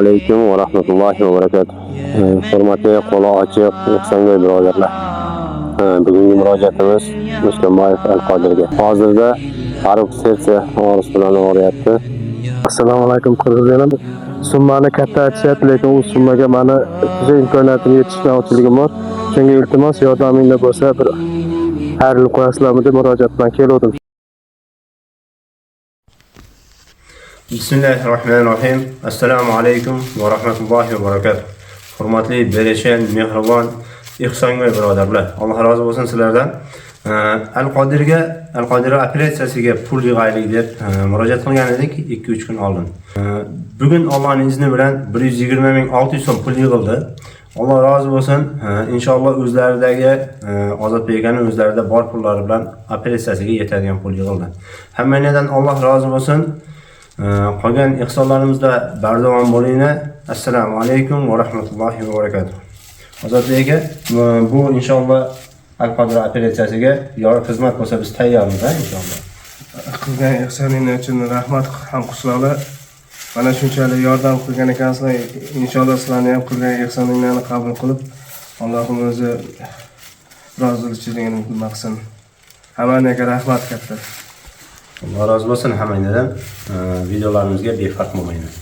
Aleyküm ve rahmetullahi ve berekatuh. Hürmetli kolu açık ihsanga birodarlar. Bugungi murojaatimiz Muslimoyev Al-Qodirga. Hozirda Farruh sersi og'riq bilan og'riyapti. Assalomu alaykum qirg'izlarim. Summani katta aytishyapti, lekin u summaga mani o'sha imkoniyatim yetishmovchiligim bor. Shunga iltimos yordaminglar bo'lsa bir xayrli qo'yasizlarmi deb murojaat bilan keldim. Bismillahirrahmanirrahim. Assalomu alaykum va rahmatullohi va barakatuh. Hurmatli bereshan, mehribon, ihsongo'y birodarlar. Alloh rozi bo'lsin sizlardan. Al-Qodirga operatsiyasiga pul yig'aylik deb murojaat qilgan edik 2-3 kun oldin. Bugun Allohning izni bilan 120.600 so'm pul yig'ildi. Alloh rozi bo'lsin. Inshaalloh o'zlaridagi Ozodbek akaning o'zlarida bor pullari bilan operatsiyasiga yetadigan pul yig'ildi. Hammalardan Alloh rozi bo'lsin. Qolgan ihsonlarimizda bardavom bo'linglar. Assalomu alaykum va rahmatullohi va barakatuh. Ozodbek aka, bu inshaalloh Al-Qodir operatsiyasiga yorib xizmat bo'lsa biz tayyormiz inshaalloh. Qilgan ihsoninglar uchun rahmat ham qushlarlar. Mana shunchalik yordam qilgan ekansizlar. Inshaalloh sizlarning ham qilgan ihsoninglarni qabul qilib, Allohim o'zi roziligiini maqsin. Hammaga rahmat katta. Alloh rozi bo'lsin hammangizdan. Videolarimizga befarq bo'lmanglar.